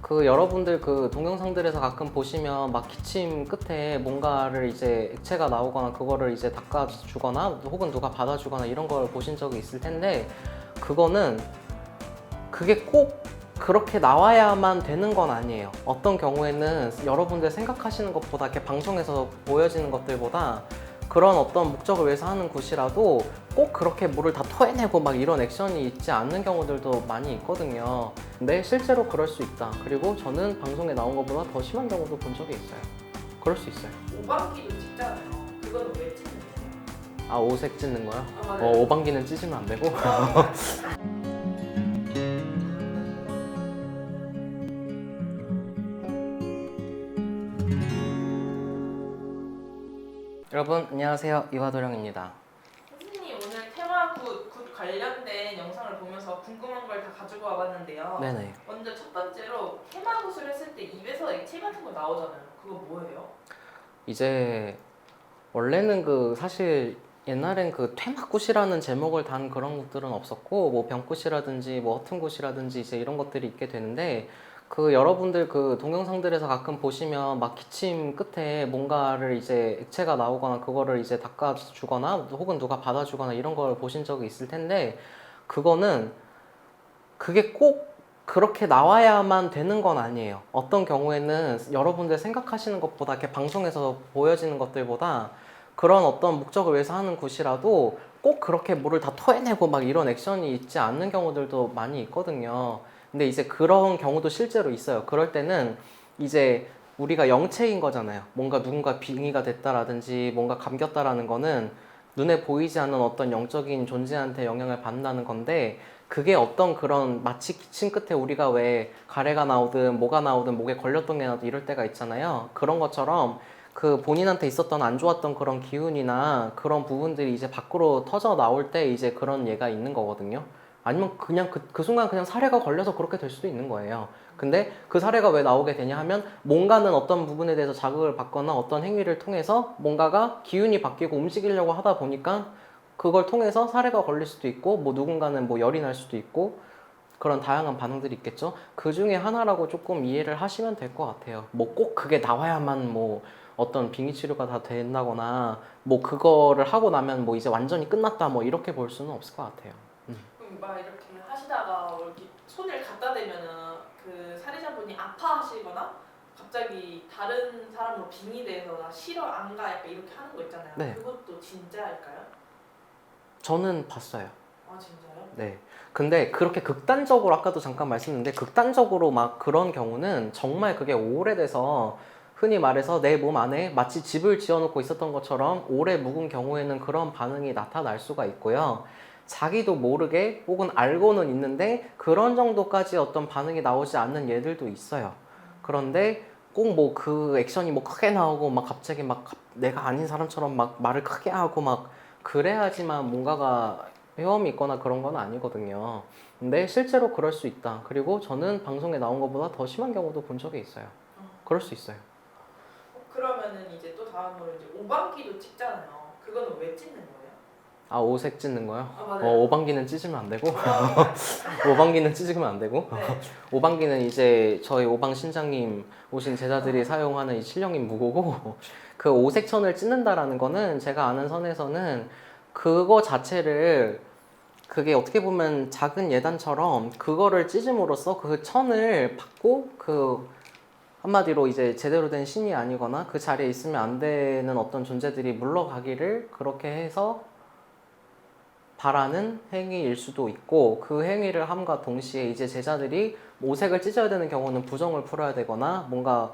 그 여러분들 그 동영상들에서 가끔 보시면 막 기침 끝에 뭔가를 이제 액체가 나오거나 그거를 이제 닦아주거나 혹은 누가 받아주거나 이런 걸 보신 적이 있을 텐데, 그거는 그게 꼭 그렇게 나와야만 되는 건 아니에요. 어떤 경우에는 여러분들 생각하시는 것보다 이렇게 방송에서 보여지는 것들보다 그런 어떤 목적을 위해서 하는 굿이라도 꼭 그렇게 물을 다 토해내고 막 이런 액션이 있지 않는 경우들도 많이 있거든요. 근데 실제로 그럴 수 있다. 그리고 저는 방송에 나온 것보다 더 심한 경우도 본 적이 있어요. 그럴 수 있어요. 오방기도 찍잖아요. 그거는 왜 찍는 거예요? 아, 오색 찢는 거요? 맞아요. 오방기는 찢으면 안 되고. 여러분 안녕하세요, 이화도령입니다. 선생님 오늘 테마굿 관련된 영상을 보면서 궁금한 걸 다 가지고 와봤는데요. 네네. 먼저 첫 번째로 테마굿을 했을 때 입에서 액체 같은 거 나오잖아요. 그거 뭐예요? 이제 원래는 그 사실 옛날엔 그 퇴마굿이라는 제목을 단 그런 것들은 없었고, 뭐 병굿이라든지 뭐 허튼굿이라든지 이제 이런 것들이 있게 되는데, 그 여러분들 그 동영상들에서 가끔 보시면 막 기침 끝에 뭔가를 이제 액체가 나오거나 그거를 이제 닦아주거나 혹은 누가 받아주거나 이런 걸 보신 적이 있을 텐데, 그거는 그게 꼭 그렇게 나와야만 되는 건 아니에요. 어떤 경우에는 여러분들 생각하시는 것보다 이렇게 방송에서 보여지는 것들보다 그런 어떤 목적을 위해서 하는 굿이라도 꼭 그렇게 물을 다 토해내고 막 이런 액션이 있지 않는 경우들도 많이 있거든요. 근데 이제 그런 경우도 실제로 있어요. 그럴 때는 이제 우리가 영체인 거잖아요. 뭔가 누군가 빙의가 됐다라든지 뭔가 감겼다라는 거는 눈에 보이지 않는 어떤 영적인 존재한테 영향을 받는다는 건데, 그게 어떤 그런 마치 기침 끝에 우리가 왜 가래가 나오든 뭐가 나오든 목에 걸렸던 게 나도 이럴 때가 있잖아요. 그런 것처럼 그 본인한테 있었던 안 좋았던 그런 기운이나 그런 부분들이 이제 밖으로 터져 나올 때 이제 그런 예가 있는 거거든요. 아니면 그냥 그 순간 그냥 사례가 걸려서 그렇게 될 수도 있는 거예요. 근데 그 사례가 왜 나오게 되냐 하면, 뭔가는 어떤 부분에 대해서 자극을 받거나 어떤 행위를 통해서 뭔가가 기운이 바뀌고 움직이려고 하다 보니까 그걸 통해서 사례가 걸릴 수도 있고, 뭐 누군가는 뭐 열이 날 수도 있고, 그런 다양한 반응들이 있겠죠. 그 중에 하나라고 조금 이해를 하시면 될 것 같아요. 뭐 꼭 그게 나와야만 뭐 어떤 빙의 치료가 다 된다거나 뭐 그거를 하고 나면 뭐 이제 완전히 끝났다 뭐 이렇게 볼 수는 없을 것 같아요. 그럼 막 이렇게 하시다가 뭐 이렇게 손을 갖다 대면은 그 사례자분이 아파하시거나 갑자기 다른 사람으로 빙의돼서 나 싫어 안 가 약간 이렇게 하는 거 있잖아요. 네. 그것도 진짜일까요? 저는 봤어요. 아 진짜요? 네. 근데 그렇게 극단적으로, 아까도 잠깐 말씀드렸는데 극단적으로 막 그런 경우는 정말 그게 오래돼서, 흔히 말해서 내 몸 안에 마치 집을 지어놓고 있었던 것처럼 오래 묵은 경우에는 그런 반응이 나타날 수가 있고요. 자기도 모르게 혹은 알고는 있는데 그런 정도까지 어떤 반응이 나오지 않는 예들도 있어요. 그런데 꼭 뭐 그 액션이 뭐 크게 나오고 막 갑자기 막 내가 아닌 사람처럼 막 말을 크게 하고 막 그래야지만 뭔가가 헤엄이 있거나 그런 건 아니거든요. 근데 실제로 그럴 수 있다. 그리고 저는 방송에 나온 것보다 더 심한 경우도 본 적이 있어요. 그럴 수 있어요. 그러면은 이제 또 다음으로 이제 오방기도 찍잖아요. 그거는 왜 찍는 거예요? 아, 오색 찢는 거요? 아 맞아요. 오방기는 찢으면 안 되고. 아, 오방기는 찢으면 안 되고. 네. 오방기는 이제 저희 오방 신장님 오신 제자들이 사용하는 이 신령인 무고고, 그 오색천을 찢는다라는 거는 제가 아는 선에서는 그거 자체를, 그게 어떻게 보면 작은 예단처럼 그거를 찢음으로써 그 천을 받고, 그 한마디로 이제 제대로 된 신이 아니거나 그 자리에 있으면 안 되는 어떤 존재들이 물러가기를 그렇게 해서 바라는 행위일 수도 있고, 그 행위를 함과 동시에 이제 제자들이 오색을 찢어야 되는 경우는 부정을 풀어야 되거나 뭔가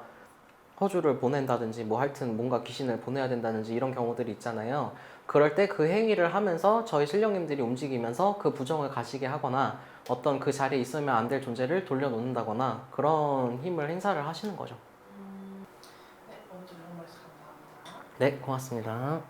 허주를 보낸다든지 뭐 하여튼 뭔가 귀신을 보내야 된다든지 이런 경우들이 있잖아요. 그럴 때 그 행위를 하면서 저희 신령님들이 움직이면서 그 부정을 가시게 하거나 어떤 그 자리에 있으면 안 될 존재를 돌려놓는다거나 그런 힘을 행사를 하시는 거죠. 네, 먼저 이런 말씀 감사합니다. 네, 고맙습니다.